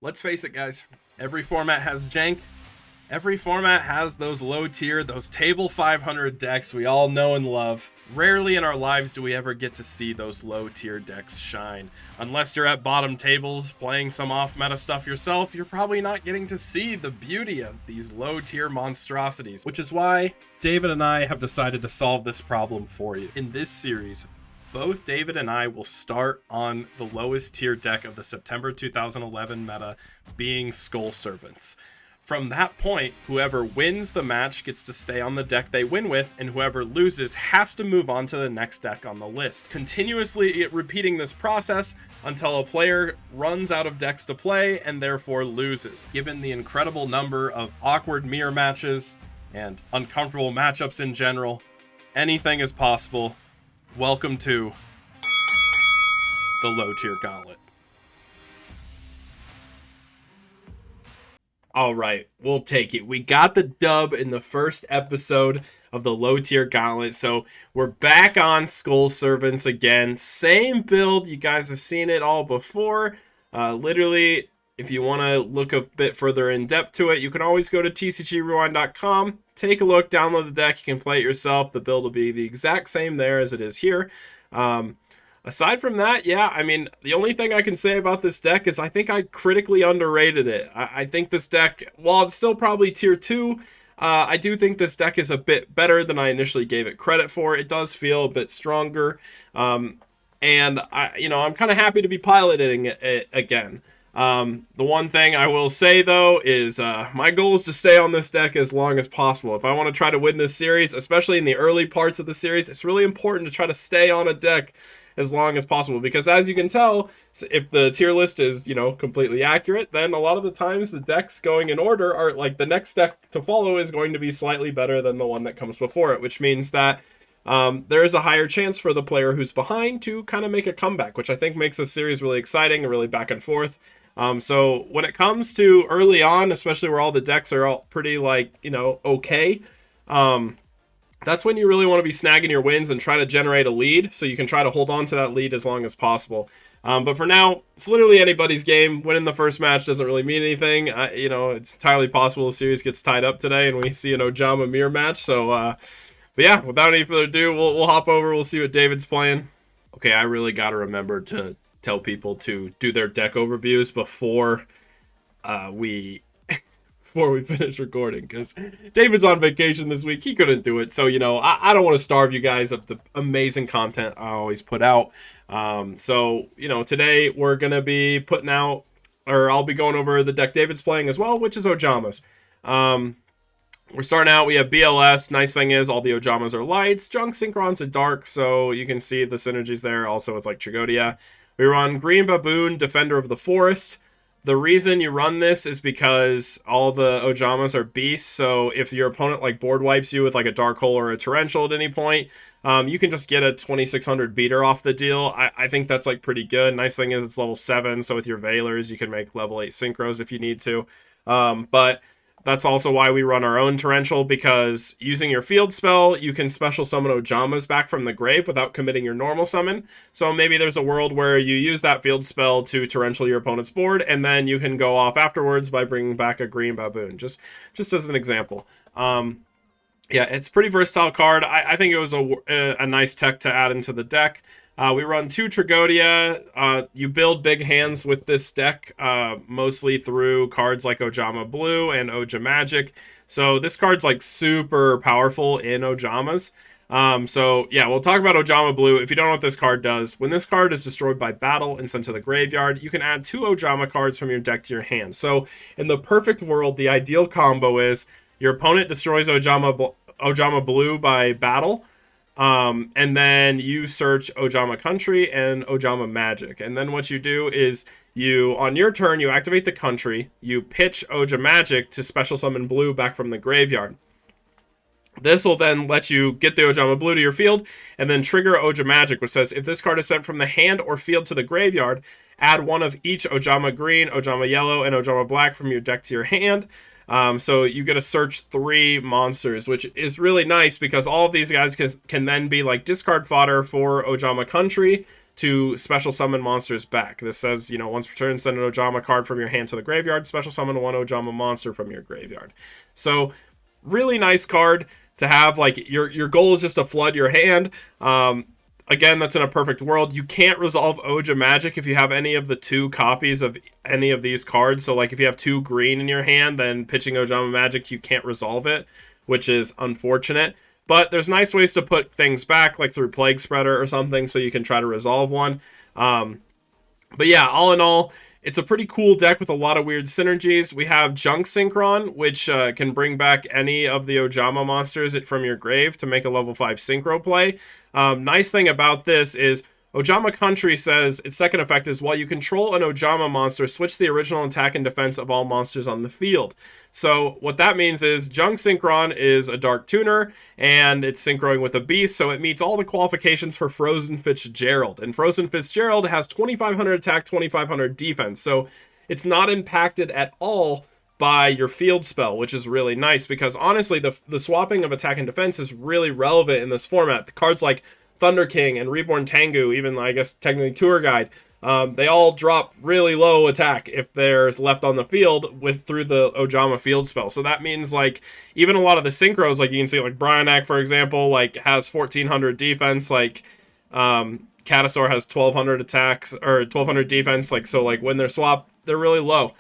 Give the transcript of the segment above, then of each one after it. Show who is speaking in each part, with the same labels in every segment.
Speaker 1: Let's face it, guys. Every format has jank. Every format has those low tier, those table 500 decks we all know and love. Rarely in our lives do we ever get to see those low tier decks shine. Unless you're at bottom tables playing some off meta stuff yourself, you're probably not getting to see the beauty of these low tier monstrosities. Which is why David and I have decided to solve this problem for you. In this series, both David and I will start on the lowest tier deck of the September 2011 meta, being Skull Servants. From that point, whoever wins the match gets to stay on the deck they win with, and whoever loses has to move on to the next deck on the list. Continuously repeating this process until a player runs out of decks to play and therefore loses. Given the incredible number of awkward mirror matches and uncomfortable matchups in general, anything is possible. Welcome to the low tier gauntlet. All right, we'll take it. We got the dub in the first episode of the low tier gauntlet. So we're back on Skull Servants again. Same build. You guys have seen it all before. Literally, if you want to look a bit further in depth to it, you can always go to tcgrewind.com. Take a look, download the deck. You can play it yourself. The build will be the exact same there as it is here. Aside from that, yeah, I mean, the only thing I can say about this deck is I think I critically underrated it. I think this deck, while it's still probably tier 2, I do think this deck is a bit better than I initially gave it credit for. It does feel a bit stronger, and I'm kind of happy to be piloting it again. The one thing I will say, though, is my goal is to stay on this deck as long as possible. If I want to try to win this series, especially in the early parts of the series, it's really important to try to stay on a deck as long as possible, because as you can tell, if the tier list is, completely accurate, then a lot of the times the decks going in order are like the next deck to follow is going to be slightly better than the one that comes before it, which means that there is a higher chance for the player who's behind to kind of make a comeback, which I think makes this series really exciting and really back and forth. So when it comes to early on, especially where all the decks are all pretty okay, that's when you really want to be snagging your wins and try to generate a lead, so you can try to hold on to that lead as long as possible. But for now, it's literally anybody's game. Winning the first match doesn't really mean anything. It's entirely possible the series gets tied up today and we see an Ojama mirror match. So, but yeah, without any further ado, we'll hop over. We'll see what David's playing. Okay, I really got to remember to tell people to do their deck overviews before we finish recording, because David's on vacation this week. He couldn't do it, so I don't want to starve you guys of the amazing content I always put out. So today we're gonna be putting out, or I'll be going over the deck David's playing as well, which is Ojama's. We're starting out, we have BLS. Nice thing is all the Ojamas are lights, Junk, Synchron's and Dark, so you can see the synergies there, also with like Trigodia. We run Green Baboon, Defender of the Forest. The reason you run this is because all the Ojamas are beasts, so if your opponent board wipes you with a Dark Hole or a Torrential at any point, you can just get a 2600 beater off the deal. I think that's pretty good. Nice thing is it's level 7, so with your Veilers you can make level 8 Synchros if you need to. But that's also why we run our own Torrential, because using your field spell, you can special summon Ojamas back from the grave without committing your normal summon. So maybe there's a world where you use that field spell to Torrential your opponent's board, and then you can go off afterwards by bringing back a green Baboon, just as an example. Yeah, it's a pretty versatile card. I think it was a nice tech to add into the deck. We run 2 Trigodia. You build big hands with this deck, mostly through cards like Ojama Blue and Ojamagic. So this card's super powerful in Ojamas. So yeah, we'll talk about Ojama Blue. If you don't know what this card does, when this card is destroyed by battle and sent to the graveyard, you can add 2 Ojama cards from your deck to your hand. So in the perfect world, the ideal combo is your opponent destroys Ojama Blue by battle, and then you search Ojama Country and Ojama Magic. And then what you do is on your turn, you activate the country, you pitch Ojamagic to special summon blue back from the graveyard. This will then let you get the Ojama Blue to your field, and then trigger Ojamagic, which says, if this card is sent from the hand or field to the graveyard, add 1 of each Ojama Green, Ojama Yellow, and Ojama Black from your deck to your hand. So you get to search 3 monsters, which is really nice because all of these guys can then be discard fodder for Ojama Country to special summon monsters back. This says, once per turn, send an Ojama card from your hand to the graveyard, special summon one Ojama monster from your graveyard. So, really nice card to have. Like, your goal is just to flood your hand. Again, that's in a perfect world. You can't resolve Oja Magic if you have any of the 2 copies of any of these cards. So, like, if you have 2 green in your hand, then pitching Ojama Magic, you can't resolve it, which is unfortunate. But there's nice ways to put things back, like through Plague Spreader or something, so you can try to resolve one. But yeah, all in all, it's a pretty cool deck with a lot of weird synergies. We have Junk Synchron, which can bring back any of the Ojama monsters from your grave to make a level 5 Synchro play. Nice thing about this is Ojama Country says its second effect is while you control an Ojama monster, switch the original attack and defense of all monsters on the field. So what that means is Junk Synchron is a Dark Tuner, and it's synchroing with a beast, so it meets all the qualifications for Frozen Fitzgerald. And Frozen Fitzgerald has 2,500 attack, 2,500 defense, so it's not impacted at all by your field spell, which is really nice, because honestly, the swapping of attack and defense is really relevant in this format. The cards like Thunder King and Reborn Tengu, even I guess technically Tour Guide, they all drop really low attack if they're left on the field through the Ojama field spell. So that means like even a lot of the synchros, like you can see like Bryanak, for example, like has 1,400 defense, like Catasaur has 1,200 attacks or 1,200 defense, like so like when they're swapped, they're really low,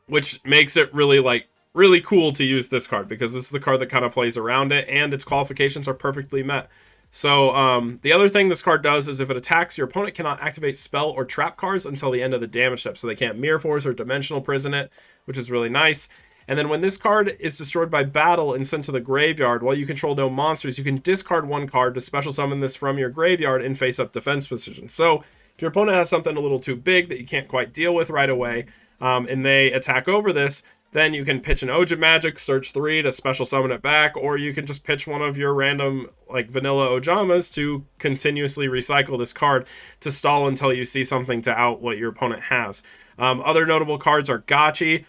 Speaker 1: which makes it really cool to use this card, because this is the card that kind of plays around it, and its qualifications are perfectly met. So the other thing this card does is if it attacks, your opponent cannot activate spell or trap cards until the end of the damage step, so they can't Mirror Force or Dimensional Prison it, which is really nice. And then when this card is destroyed by battle and sent to the graveyard, while you control no monsters, you can discard 1 card to special summon this from your graveyard in face-up defense position. So if your opponent has something a little too big that you can't quite deal with right away, and they attack over this, then you can pitch an Oja Magic, search 3 to special summon it back, or you can just pitch one of your random like vanilla Ojamas to continuously recycle this card to stall until you see something to out what your opponent has. Other notable cards are Gotchi.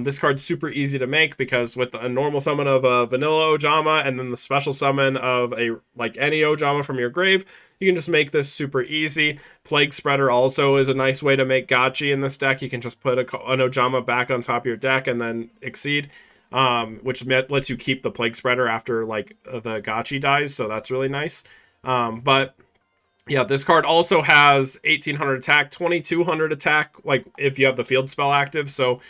Speaker 1: This card's super easy to make because with a normal summon of a vanilla Ojama and then the special summon of any Ojama from your grave, you can just make this super easy. Plague Spreader also is a nice way to make Gotchi in this deck. You can just put an Ojama back on top of your deck and then Exceed, which lets you keep the Plague Spreader after the Gotchi dies, so that's really nice. But yeah, this card also has 1,800 attack, 2,200 attack, like if you have the field spell active. So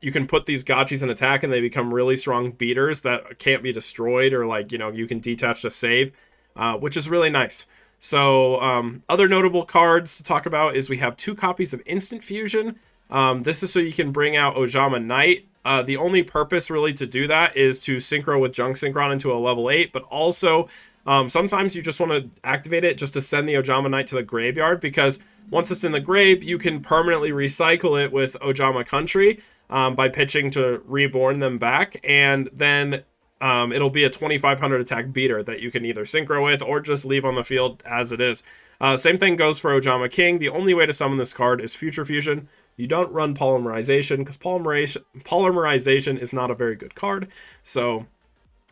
Speaker 1: you can put these Gotchis in attack and they become really strong beaters that can't be destroyed, or you can detach to save, which is really nice. So other notable cards to talk about is we have 2 copies of Instant Fusion. This is so you can bring out Ojama Knight. The only purpose really to do that is to synchro with Junk Synchron into a level 8, but also sometimes you just want to activate it just to send the Ojama Knight to the graveyard, because once it's in the grave, you can permanently recycle it with Ojama Country by pitching to reborn them back, and then it'll be a 2,500 attack beater that you can either synchro with or just leave on the field as it is. Same thing goes for Ojama King. The only way to summon this card is Future Fusion. You don't run Polymerization because Polymerization is not a very good card. So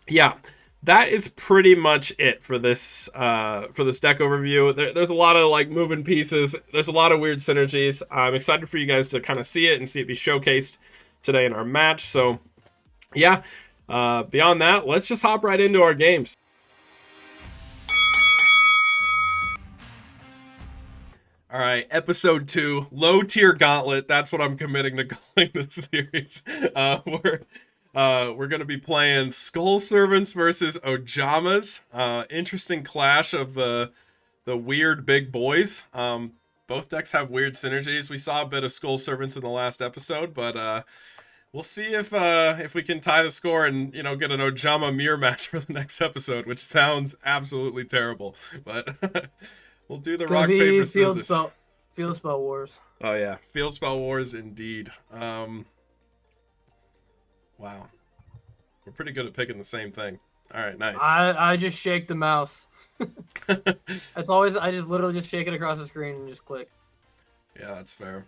Speaker 1: yeah, that is pretty much it for this deck overview. There's a lot of moving pieces. There's a lot of weird synergies. I'm excited for you guys to kind of see it and see it be showcased today in our match. So yeah, beyond that, let's just hop right into our games. All right, episode 2, low tier Gauntlet. That's what I'm committing to calling this series. We're going to be playing Skull Servants versus Ojamas. Interesting clash of the weird big boys. Both decks have weird synergies. We saw a bit of Skull Servants in the last episode, but we'll see if we can tie the score and get an Ojama mirror match for the next episode, which sounds absolutely terrible. But we'll do the rock paper scissors.
Speaker 2: Field spell wars.
Speaker 1: Oh yeah, field spell wars indeed. Wow. We're pretty good at picking the same thing. All right, nice.
Speaker 2: I just shake the mouse. That's always, I just literally just shake it across the screen and just click.
Speaker 1: Yeah, that's fair.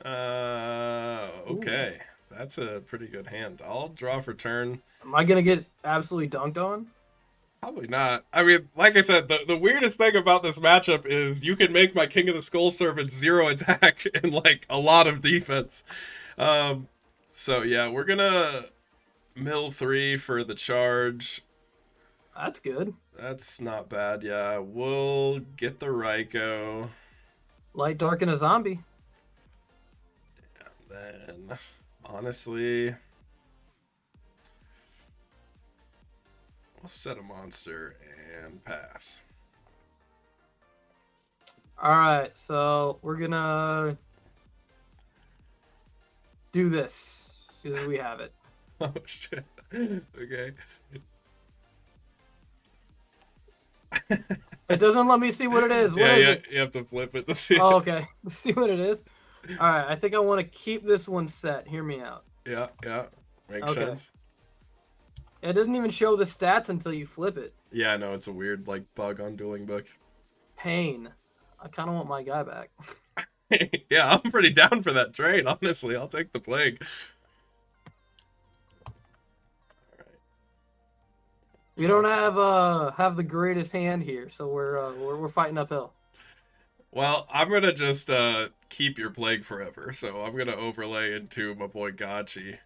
Speaker 1: Okay.
Speaker 2: Ooh.
Speaker 1: That's a pretty good hand. I'll draw for turn.
Speaker 2: Am I going to get absolutely dunked on?
Speaker 1: Probably not. I mean, like I said, the weirdest thing about this matchup is you can make my King of the Skull Servant 0 attack and like a lot of defense. Um, so yeah, we're gonna mill 3 for the charge.
Speaker 2: That's good.
Speaker 1: That's not bad. Yeah, we'll get the Raikou.
Speaker 2: Light, dark, and a zombie.
Speaker 1: Then, honestly, we'll set a monster and pass.
Speaker 2: All right, so we're gonna do this because we have it.
Speaker 1: Oh shit. Okay.
Speaker 2: It doesn't let me see what it is. What is it?
Speaker 1: You have to flip it to see.
Speaker 2: Oh, okay. Let's see what it is. All right, I think I want to keep this one set. Hear me out.
Speaker 1: Yeah, makes sense.
Speaker 2: It doesn't even show the stats until you flip it.
Speaker 1: Yeah, no, it's a weird like bug on Dueling Book.
Speaker 2: Pain. I kind of want my guy back.
Speaker 1: Yeah, I'm pretty down for that trade. Honestly, I'll take the plague.
Speaker 2: We don't have the greatest hand here, so we're fighting uphill.
Speaker 1: Well, I'm gonna just keep your plague forever, so I'm gonna overlay into my boy Gachi,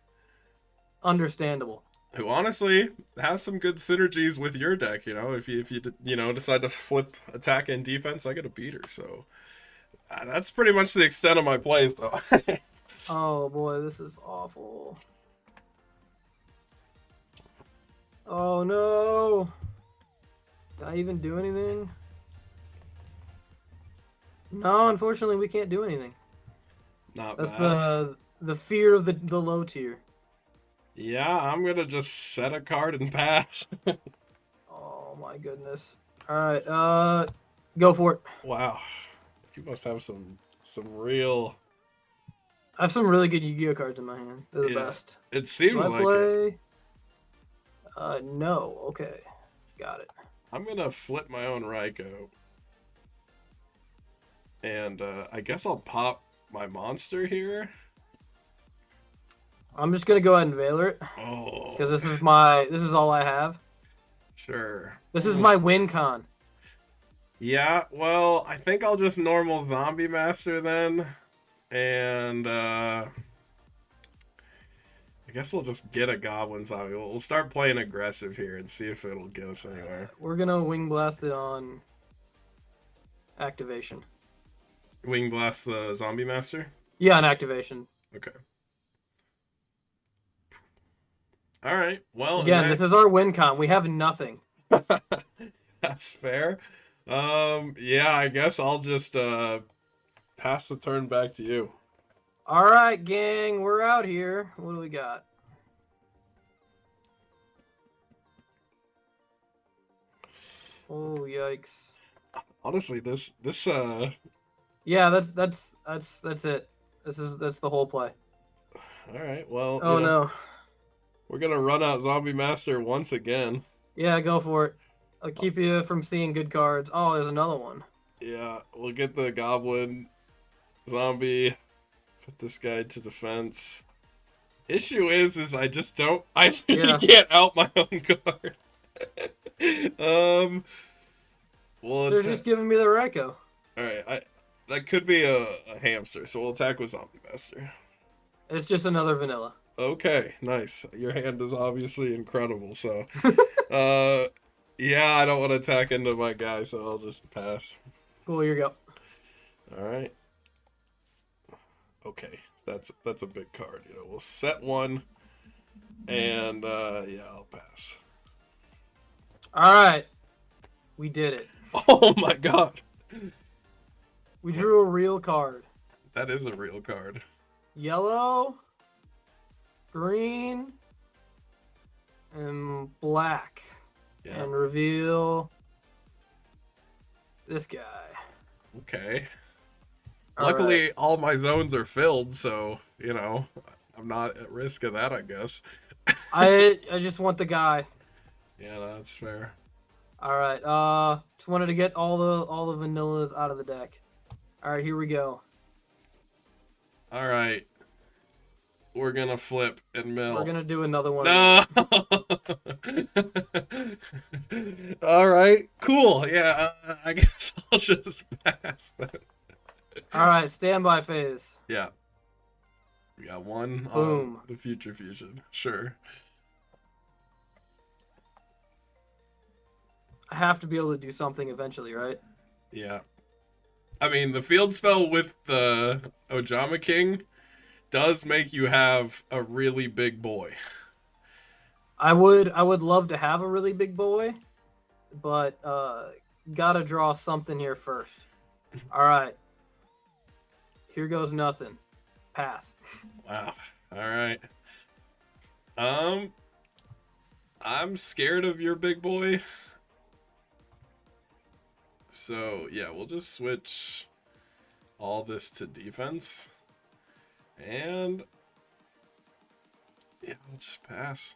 Speaker 2: Understandable.
Speaker 1: who honestly has some good synergies with your deck. You know, if you decide to flip attack and defense, I get a beater. So that's pretty much the extent of my plays, though.
Speaker 2: Oh boy, this is awful. Oh no! Did I even do anything? No, unfortunately, we can't do anything.
Speaker 1: That's
Speaker 2: the fear of the low tier.
Speaker 1: Yeah, I'm gonna just set a card and pass.
Speaker 2: Oh my goodness! All right, go for it.
Speaker 1: Wow, you must have some real.
Speaker 2: I have some really good Yu-Gi-Oh cards in my hand. They're the best.
Speaker 1: It seems
Speaker 2: Do I
Speaker 1: like
Speaker 2: play?
Speaker 1: it.
Speaker 2: No. Okay, got it.
Speaker 1: I'm gonna flip my own Raikou. And I guess I'll pop my monster here.
Speaker 2: I'm just gonna go ahead and Veiler it.
Speaker 1: Oh.
Speaker 2: Because this is all I have.
Speaker 1: Sure.
Speaker 2: This is my win con.
Speaker 1: Yeah, well, I think I'll just normal Zombie Master then. And I guess we'll just get a Goblin Zombie. We'll start playing aggressive here and see if it'll get us anywhere.
Speaker 2: We're gonna Wing Blast it on activation.
Speaker 1: Wing Blast the Zombie Master?
Speaker 2: Yeah, on activation.
Speaker 1: Okay. Alright, well...
Speaker 2: Again, this is our win con. We have nothing.
Speaker 1: That's fair. Yeah, I guess I'll just pass the turn back to you.
Speaker 2: Alright, gang, we're out here. What do we got? Oh, yikes.
Speaker 1: Honestly, this
Speaker 2: Yeah, that's it. That's the whole play.
Speaker 1: Alright, well...
Speaker 2: Oh, no.
Speaker 1: We're gonna run out Zombie Master once again.
Speaker 2: Yeah, go for it. I'll keep you from seeing good cards. Oh, there's another one.
Speaker 1: Yeah, we'll get the Goblin Zombie. Put this guy to defense. Issue is I just don't... I really can't out my own card. Well,
Speaker 2: they're just giving me the Raikou.
Speaker 1: Alright, that could be a hamster, so we'll attack with Zombie Master.
Speaker 2: It's just another vanilla.
Speaker 1: Okay, nice. Your hand is obviously incredible, so... yeah, I don't want to attack into my guy, so I'll just pass.
Speaker 2: Cool, here you go.
Speaker 1: Alright. Okay, that's a big card. You know, we'll set one, and yeah, I'll pass.
Speaker 2: Alright. We did it.
Speaker 1: Oh my god!
Speaker 2: We drew a real card.
Speaker 1: That is a real card.
Speaker 2: Yellow, green, and black.
Speaker 1: Yeah.
Speaker 2: And reveal this guy.
Speaker 1: Okay.
Speaker 2: All
Speaker 1: Luckily,
Speaker 2: right.
Speaker 1: all my zones are filled, so, you know, I'm not at risk of that, I guess.
Speaker 2: I just want the guy.
Speaker 1: Yeah, that's fair.
Speaker 2: All right. Just wanted to get all the vanillas out of the deck. All right, here we go.
Speaker 1: All right. We're gonna flip and mill.
Speaker 2: We're gonna do another one.
Speaker 1: No. All right, cool. Yeah, I guess I'll just pass then.
Speaker 2: All right, standby phase.
Speaker 1: Yeah, we got one on
Speaker 2: Boom.
Speaker 1: the future fusion. Sure.
Speaker 2: I have to be able to do something eventually, right?
Speaker 1: Yeah. I mean, the field spell with the Ojama King does make you have a really big boy.
Speaker 2: I would love to have a really big boy, but gotta draw something here first. All right. Here goes nothing. Pass.
Speaker 1: Wow. All right. I'm scared of your big boy. So, yeah, we'll just switch all this to defense. And yeah, we'll just pass.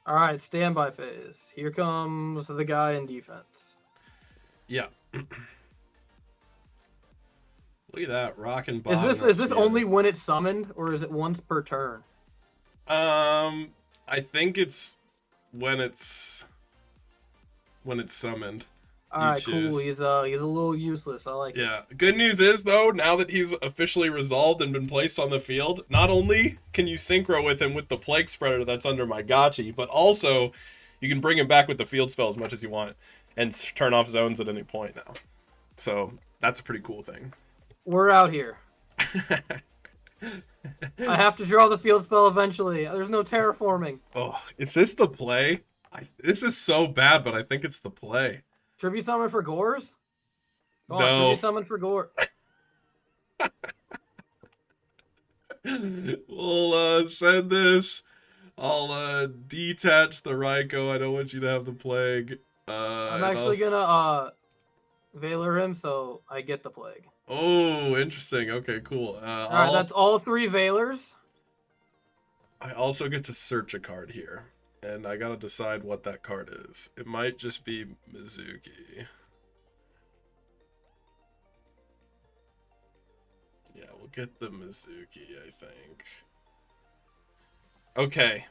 Speaker 2: All right, standby phase. Here comes the guy in defense.
Speaker 1: Yeah. Look at that, rock and
Speaker 2: Is
Speaker 1: bottom.
Speaker 2: this only when it's summoned, or is it once per turn?
Speaker 1: I think it's when it's summoned.
Speaker 2: All right, cool. He's a little useless. I like it.
Speaker 1: Yeah. Good news is though, now that he's officially resolved and been placed on the field, not only can you synchro with him with the plague spreader that's under my gotchi, but also you can bring him back with the field spell as much as you want and turn off zones at any point now. So that's a pretty cool thing.
Speaker 2: We're out here. I have to draw the field spell eventually. There's no terraforming.
Speaker 1: Oh, is this the play? This is so bad, but I think it's the play.
Speaker 2: Tribute summon for Gores? Oh,
Speaker 1: No.
Speaker 2: Tribute summon for Gore.
Speaker 1: We'll send this. I'll detach the Raikou. I don't want you to have the plague.
Speaker 2: I'm actually gonna Valor him so I get the plague.
Speaker 1: Oh, interesting. Okay, cool.
Speaker 2: Alright, that's all 3 Valors.
Speaker 1: I also get to search a card here. And I gotta decide what that card is. It might just be Mizuki. Yeah, we'll get the Mizuki, I think. Okay.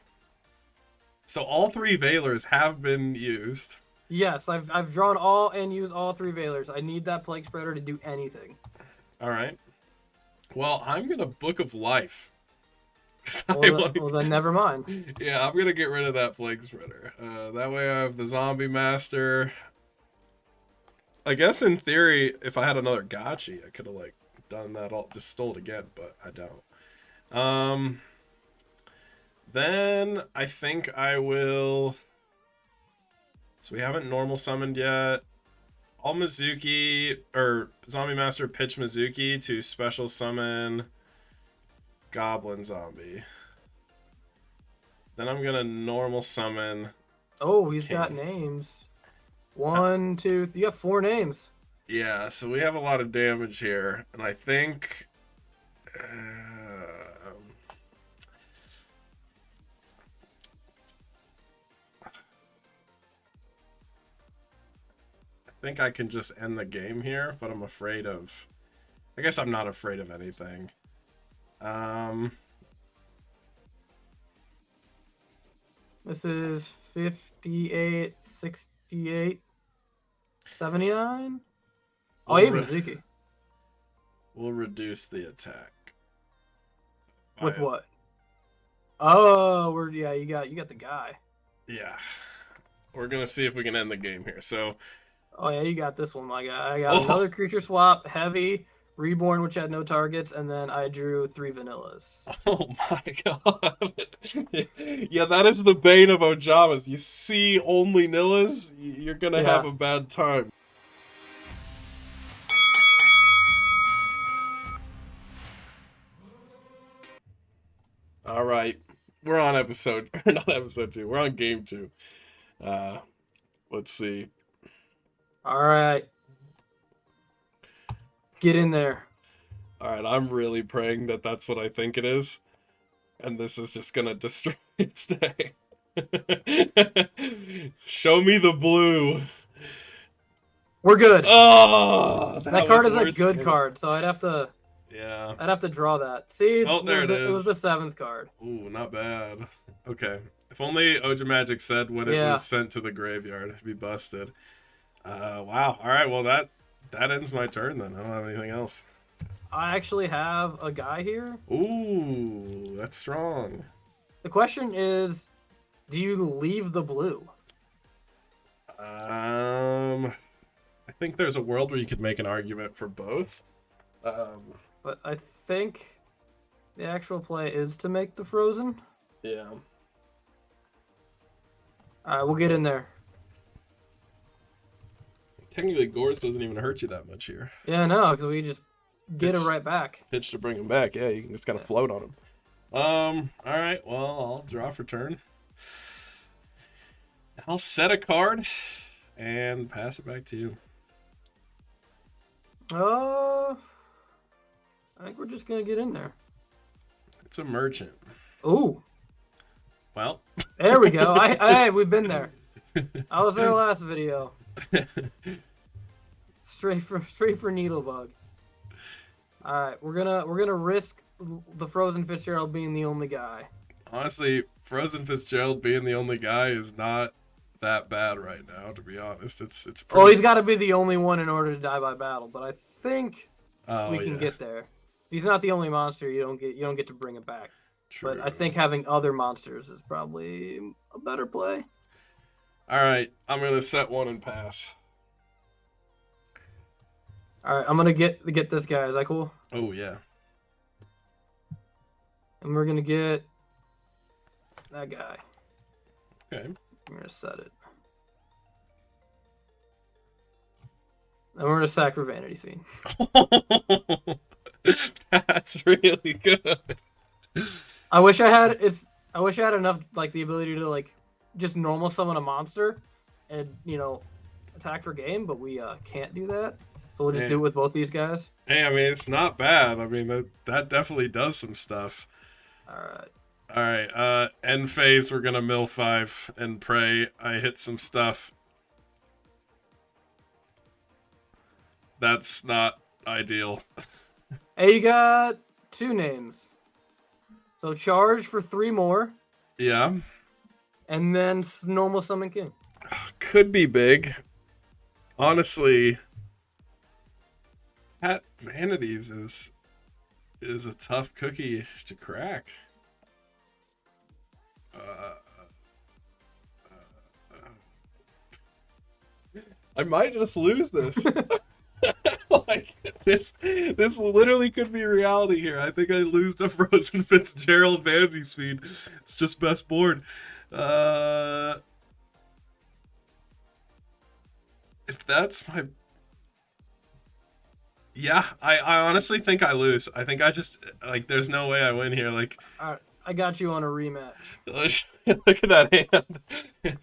Speaker 1: So all 3 Valors have been used.
Speaker 2: Yes, I've drawn all and used all 3 Valors. I need that plague spreader to do anything.
Speaker 1: Alright. Well, I'm gonna Book of Life.
Speaker 2: Well, then never mind.
Speaker 1: Yeah, I'm gonna get rid of that plague spreader. That way I have the zombie master. I guess in theory, if I had another gotchi, I could have like done that all, just stole it again, but I don't. Then I think I will. So we haven't normal summoned yet. I'll Mizuki or zombie master pitch Mizuki to special summon Goblin Zombie. Then I'm gonna normal summon.
Speaker 2: Oh, he's got names. 1, 2, you have 4 names.
Speaker 1: Yeah, so we have a lot of damage here, and I think I can just end the game here, but I'm afraid of. I guess I'm not afraid of anything.
Speaker 2: This is 58, 68, 79. Oh, even Mizuki.
Speaker 1: We'll reduce the attack.
Speaker 2: With what? Oh, you got the guy.
Speaker 1: Yeah. We're gonna see if we can end the game here. So.
Speaker 2: Oh yeah, you got this one, my guy. I got another creature swap, heavy, reborn, which had no targets, and then I drew 3 vanillas.
Speaker 1: Oh my god. Yeah, that is the bane of Ojamas. You see only Nillas, you're gonna have a bad time. Alright. We're on not episode 2. We're on game 2. Let's see.
Speaker 2: Alright. Get in there.
Speaker 1: Alright, I'm really praying that that's what I think it is. And this is just gonna destroy its day. Show me the blue.
Speaker 2: We're good.
Speaker 1: Oh,
Speaker 2: that card is a good card, so I'd have to draw that. See,
Speaker 1: oh, there it is.
Speaker 2: It was the 7th card.
Speaker 1: Ooh, not bad. Okay. If only Ojama said when it
Speaker 2: Yeah.
Speaker 1: was sent to the graveyard, it'd be busted. Wow. All right. Well, that ends my turn then. I don't have anything else.
Speaker 2: I actually have a guy here.
Speaker 1: Ooh, that's strong.
Speaker 2: The question is, do you leave the blue?
Speaker 1: I think there's a world where you could make an argument for both.
Speaker 2: But I think the actual play is to make the frozen.
Speaker 1: Yeah.
Speaker 2: All right, we'll get in there.
Speaker 1: Technically, Gores doesn't even hurt you that much here.
Speaker 2: Yeah, no, because we just get it right back.
Speaker 1: Pitch to bring him back. Yeah, you can just kind of float on him. All right. Well, I'll draw for turn. I'll set a card and pass it back to you.
Speaker 2: I think we're just gonna get in there.
Speaker 1: It's a merchant.
Speaker 2: Ooh.
Speaker 1: Well.
Speaker 2: There we go. Hey, we've been there. I was there last video. Straight for Needlebug. All right, we're gonna risk the Frozen Fitzgerald being the only guy.
Speaker 1: Honestly, Frozen Fitzgerald being the only guy is not that bad right now. To be honest, it's pretty...
Speaker 2: Oh, he's got to be the only one in order to die by battle. But I think we can get there. If he's not the only monster, you don't get to bring it back.
Speaker 1: True.
Speaker 2: But I think having other monsters is probably a better play.
Speaker 1: All right, I'm gonna set one and pass.
Speaker 2: All right, I'm gonna get this guy. Is that cool?
Speaker 1: Oh yeah.
Speaker 2: And we're gonna get that guy.
Speaker 1: Okay.
Speaker 2: I'm gonna set it. And we're gonna sack for Vanity Fiend.
Speaker 1: That's really good.
Speaker 2: I wish I had enough like the ability to like just normal summon a monster and attack for game, but we can't do that. So we'll just do it with both these guys.
Speaker 1: Hey, I mean it's not bad. I mean that definitely does some stuff. All right. End phase. We're gonna mill 5 and pray I hit some stuff. That's not ideal.
Speaker 2: Hey, you got 2 names. So charge for 3 more.
Speaker 1: Yeah.
Speaker 2: And then normal summon king.
Speaker 1: Could be big. Honestly, Cat Vanities is a tough cookie to crack. I might just lose this. Like this literally could be reality here. I think I lose to Frozen Fitzgerald Vanity Speed. It's just best board. If that's my... Yeah, I honestly think I lose. I think I just... Like, there's no way I win here. Like...
Speaker 2: Alright, I got you on a rematch.
Speaker 1: Look at that hand.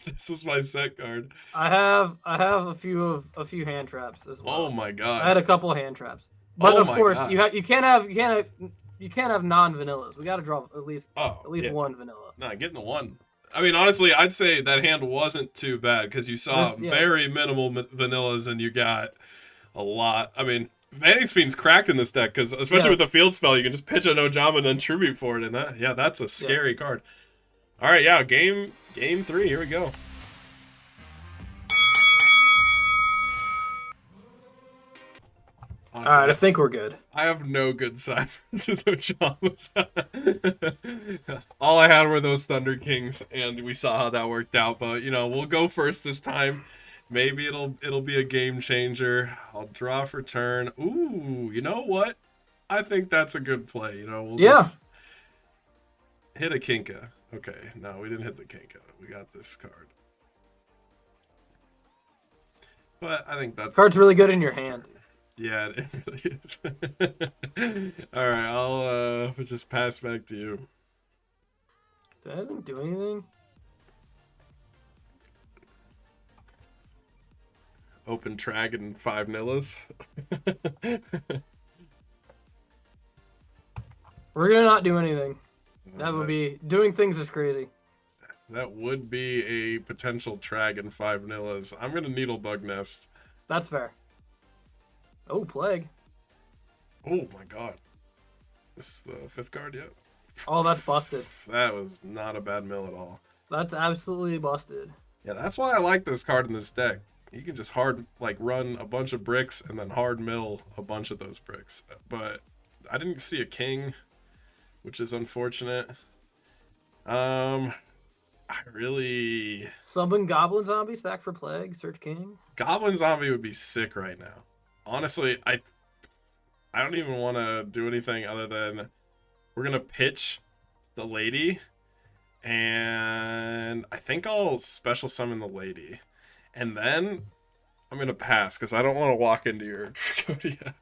Speaker 1: This was my set card.
Speaker 2: I have a few hand traps as well.
Speaker 1: Oh my god.
Speaker 2: I had a couple of hand traps. But of course,
Speaker 1: god.
Speaker 2: you can't have non-vanillas. We got to draw at least one vanilla.
Speaker 1: Nah, getting the one. I mean, honestly, I'd say that hand wasn't too bad because you saw very minimal vanillas and you got a lot. I mean, Vanity Fiend's cracked in this deck because, especially with the field spell, you can just pitch an Ojama and then tribute for it, and that's a scary card. All right, game 3. Here we go. Honestly,
Speaker 2: all right, I think we're good.
Speaker 1: I have no good side versus Ojamas. All I had were those Thunder Kings, and we saw how that worked out. But we'll go first this time. Maybe it'll be a game changer. I'll draw for turn. Ooh, you know what? I think that's a good play. We'll just hit a Kinka. Okay, no, we didn't hit the Kinka. We got this card. But I think that's...
Speaker 2: Card's really good in your hand.
Speaker 1: Yeah, it really is. All right, I'll just pass back to you.
Speaker 2: Did I even do anything?
Speaker 1: Open Trag and 5 Nillas.
Speaker 2: We're gonna not do anything. That would be... Doing things is crazy.
Speaker 1: That would be a potential Trag and 5 Nillas. I'm gonna Needlebug Nest.
Speaker 2: That's fair. Oh, Plague.
Speaker 1: Oh my god. This is the 5th card yet?
Speaker 2: Oh, that's busted.
Speaker 1: That was not a bad mill at all.
Speaker 2: That's absolutely busted.
Speaker 1: Yeah, that's why I like this card in this deck. You can just run a bunch of bricks and then hard mill a bunch of those bricks. But I didn't see a king, which is unfortunate. I really
Speaker 2: Summon Goblin Zombie, stack for Plague, search King.
Speaker 1: Goblin Zombie would be sick right now. Honestly, I don't even want to do anything other than we're gonna pitch the lady, and I think I'll special summon the lady, and then I'm gonna pass because I don't want to walk into your Draconia.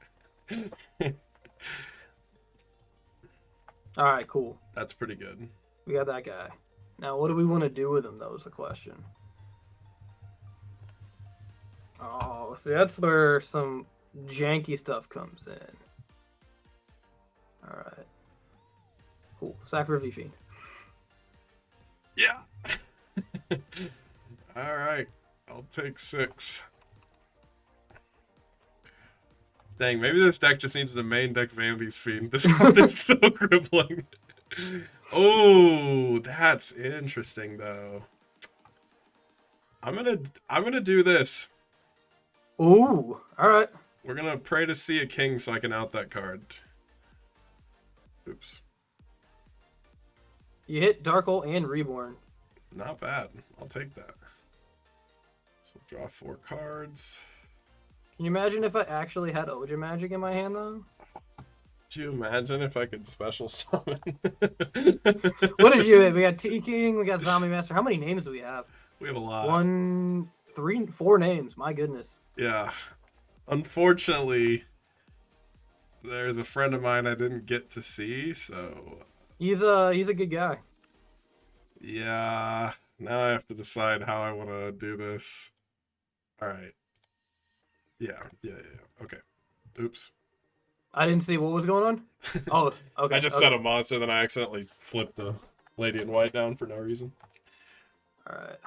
Speaker 2: All right, cool.
Speaker 1: That's pretty good.
Speaker 2: We got that guy. Now, what do we want to do with him, though, is the question. Oh, see, that's where some janky stuff comes in. All right. Cool. Sack for V-Fiend.
Speaker 1: Yeah. All right. I'll take 6. Dang, maybe this deck just needs the main deck Vanity's Fiend. This card is so crippling. Oh, that's interesting though. I'm gonna do this.
Speaker 2: Ooh, all right.
Speaker 1: We're gonna pray to see a king so I can out that card. Oops.
Speaker 2: You hit Dark Hole and Reborn.
Speaker 1: Not bad. I'll take that. So draw 4 cards.
Speaker 2: Can you imagine if I actually had Ojama Magic in my hand, though?
Speaker 1: Could you imagine if I could special summon?
Speaker 2: What did you hit? We got T-King, we got Zombie Master. How many names do we have?
Speaker 1: We have a lot.
Speaker 2: 1, 3, 4 names. My goodness.
Speaker 1: Yeah. Unfortunately, there's a friend of mine I didn't get to see, so
Speaker 2: He's a good guy.
Speaker 1: yeah. Now I have to decide how I want to do this. All right. Yeah. Okay. Oops.
Speaker 2: I didn't see what was going on. Oh, okay.
Speaker 1: I just
Speaker 2: okay.
Speaker 1: said a monster, then I accidentally flipped the lady in white down for no reason.
Speaker 2: All right.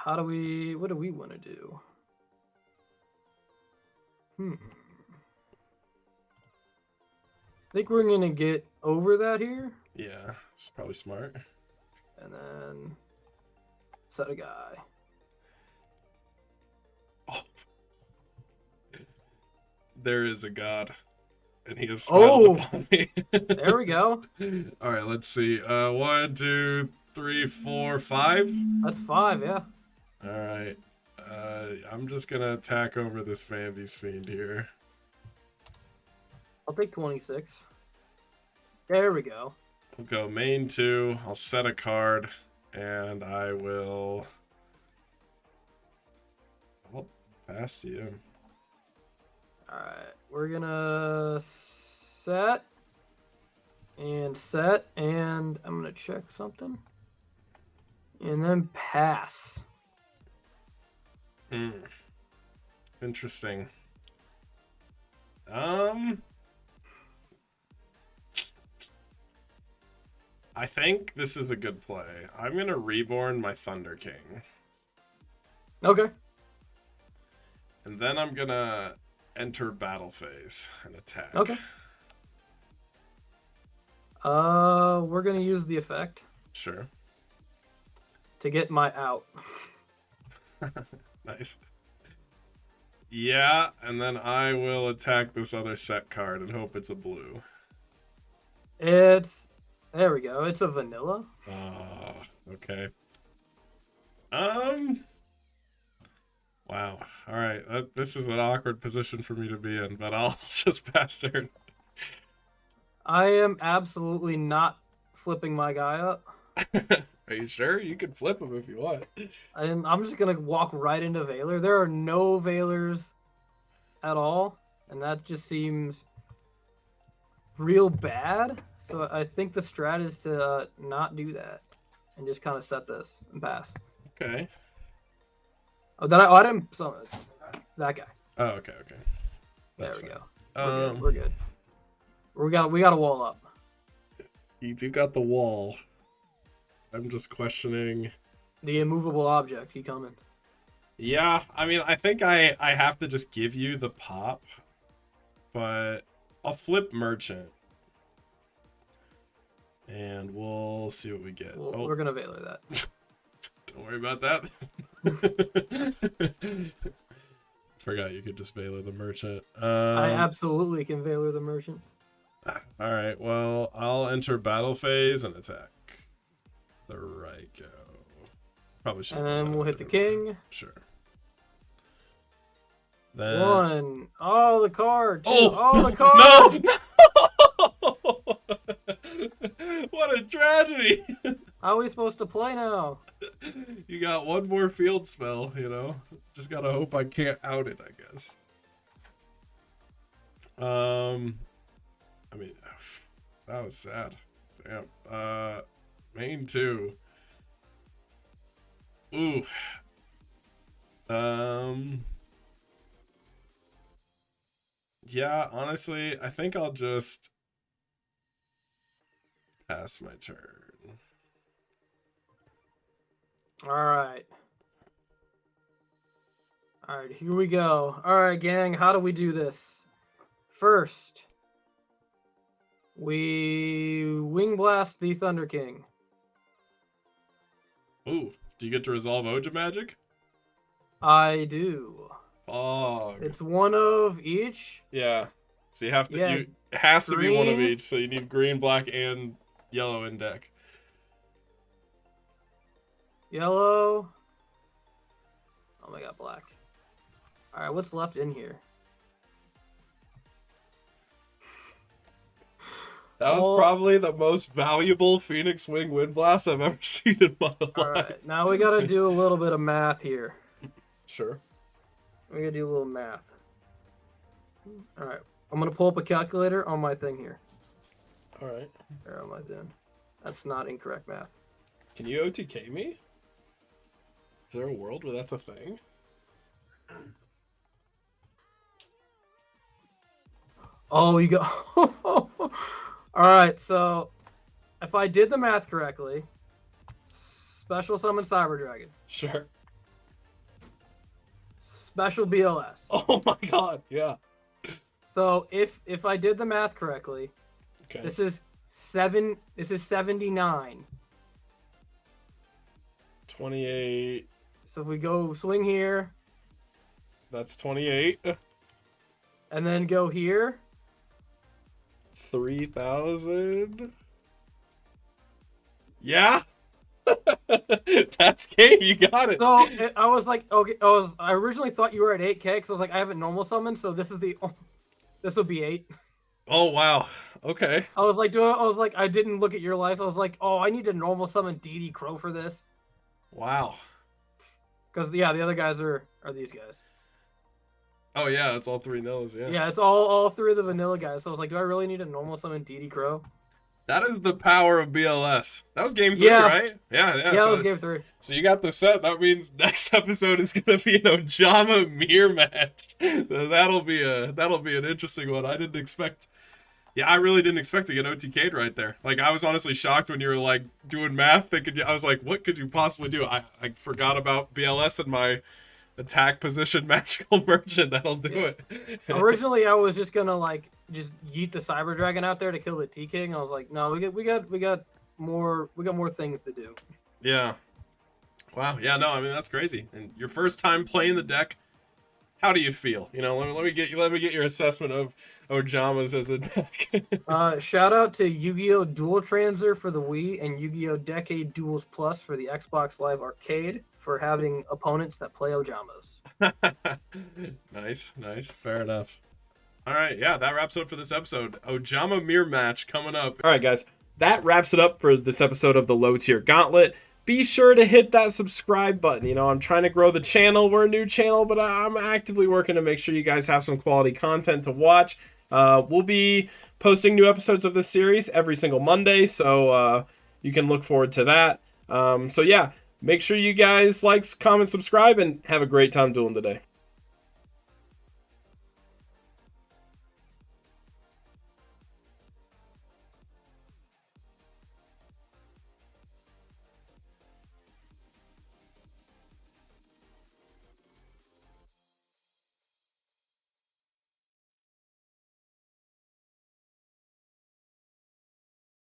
Speaker 2: What do we want to do? I think we're going to get over that here.
Speaker 1: Yeah, it's probably smart.
Speaker 2: And then set a guy.
Speaker 1: Oh. There is a god, and he has smiled upon me.
Speaker 2: There we go.
Speaker 1: All right, let's see. 1, 2, 3, 4, 5.
Speaker 2: That's 5, yeah.
Speaker 1: All right. I'm just gonna attack over this Vanity's Fiend here.
Speaker 2: I'll take 26. There we go.
Speaker 1: We'll go main 2. I'll set a card, and I will. I'll pass to you.
Speaker 2: All right, we're gonna set, and I'm gonna check something, and then pass.
Speaker 1: Interesting. I think this is a good play. I'm gonna reborn my Thunder King.
Speaker 2: Okay.
Speaker 1: And then I'm gonna enter battle phase and attack.
Speaker 2: Okay. We're gonna use the effect
Speaker 1: Sure.
Speaker 2: to get my out.
Speaker 1: Nice. Yeah, and then I will attack this other set card and hope it's a blue.
Speaker 2: There we go. It's a vanilla.
Speaker 1: Okay. Wow. All right. This is an awkward position for me to be in, but I'll just pass turn.
Speaker 2: I am absolutely not flipping my guy up.
Speaker 1: Are you sure? You can flip him if you want.
Speaker 2: And I'm just gonna walk right into Veiler. There are no Veilers at all, and that just seems real bad. So I think the strat is to not do that and just kind of set this and pass.
Speaker 1: Okay.
Speaker 2: Oh, I didn't summon that guy.
Speaker 1: Oh, okay.
Speaker 2: That's there we
Speaker 1: fine.
Speaker 2: go. We're good. We got a wall up.
Speaker 1: You do got the wall. I'm just questioning
Speaker 2: the immovable object. He coming.
Speaker 1: Yeah, I mean, I think I have to just give you the pop, but I'll flip Merchant. And we'll see what we get.
Speaker 2: We're gonna Veiler that.
Speaker 1: Don't worry about that. Forgot you could just Valor the Merchant.
Speaker 2: I absolutely can Valor the Merchant.
Speaker 1: Alright, well, I'll enter battle phase and attack. The Raikou. Probably should.
Speaker 2: And then we'll hit the king.
Speaker 1: Sure. Then...
Speaker 2: 1. Oh, the card. 2.
Speaker 1: Oh,
Speaker 2: oh, the card.
Speaker 1: No! What a tragedy!
Speaker 2: How are we supposed to play now?
Speaker 1: You got one more field spell, you know? Just gotta hope I can't out it, I guess. I mean, that was sad. Damn. Main 2. Ooh. Yeah, honestly, I think I'll just pass my turn.
Speaker 2: Alright, here we go. Alright, gang, how do we do this? First, we Wing Blast the Thunder King.
Speaker 1: Ooh, do you get to resolve Ojama magic?
Speaker 2: I do.
Speaker 1: Oh.
Speaker 2: It's one of each?
Speaker 1: Yeah. So you have to,
Speaker 2: Yeah,
Speaker 1: it has to be one of
Speaker 2: green.
Speaker 1: each, so you need green, black, and yellow in deck.
Speaker 2: Yellow. Oh my god, black. Alright, what's left in here?
Speaker 1: That was probably the most valuable Phoenix Wing Wind Blast I've ever seen in my life.
Speaker 2: Alright, now we gotta do a little bit of math here.
Speaker 1: Sure.
Speaker 2: We gotta do a little math. Alright, I'm gonna pull up a calculator on my thing here.
Speaker 1: Alright.
Speaker 2: Where am I doing? That's not incorrect math.
Speaker 1: Can you OTK me? Is there a world where that's a thing?
Speaker 2: Oh, you go. Alright, so if I did the math correctly, special summon Cyber Dragon.
Speaker 1: Sure.
Speaker 2: Special BLS.
Speaker 1: Oh my god, yeah.
Speaker 2: So if I did the math correctly,
Speaker 1: Okay.
Speaker 2: this is 79.
Speaker 1: 28.
Speaker 2: So if we go swing here
Speaker 1: That's 28.
Speaker 2: and then go here,
Speaker 1: 3,000. Yeah. That's game. You got it.
Speaker 2: so I was like, okay, I originally thought you were at 8K because I was like, I haven't normal summoned, so this would be 8.
Speaker 1: Oh wow. Okay.
Speaker 2: I was like, I didn't look at your life. I was like, oh, I need to normal summon DD Crow for this.
Speaker 1: Wow.
Speaker 2: Because yeah, the other guys are these guys.
Speaker 1: Oh yeah, it's all 3 nils. Yeah.
Speaker 2: Yeah, it's all 3 of the vanilla guys. So I was like, do I really need to normal summon DD Crow?
Speaker 1: That is the power of BLS. That was game 3,
Speaker 2: Yeah.
Speaker 1: right? Yeah.
Speaker 2: Yeah, that was game 3.
Speaker 1: So you got the set. That means next episode is going to be an Ojama mirror match. So that'll be an interesting one. I didn't expect. Yeah, I really didn't expect to get OTK'd right there. Like, I was honestly shocked when you were like doing math. I was like, what could you possibly do? I forgot about BLS and my attack position magical merchant. That'll do it.
Speaker 2: Originally, I was just gonna like just yeet the Cyber Dragon out there to kill the T King. I was like, no, we got more things to do.
Speaker 1: Yeah. Wow. Yeah. No. I mean, that's crazy. And your first time playing the deck. How do you feel? You know, let me get your assessment of Ojamas as a deck.
Speaker 2: Shout out to Yu-Gi-Oh! Dual Transer for the Wii and Yu-Gi-Oh! Decade Duels Plus for the Xbox Live Arcade for having opponents that play Ojamas.
Speaker 1: Nice. Fair enough. All right, yeah, that wraps it up for this episode. Ojama mirror match coming up. All right, guys, that wraps it up for this episode of the Low Tier Gauntlet. Be sure to hit that subscribe button. You know, I'm trying to grow the channel. We're a new channel, but I'm actively working to make sure you guys have some quality content to watch. We'll be posting new episodes of this series every single Monday, so you can look forward to that. So yeah, make sure you guys like, comment, subscribe, and have a great time dueling today.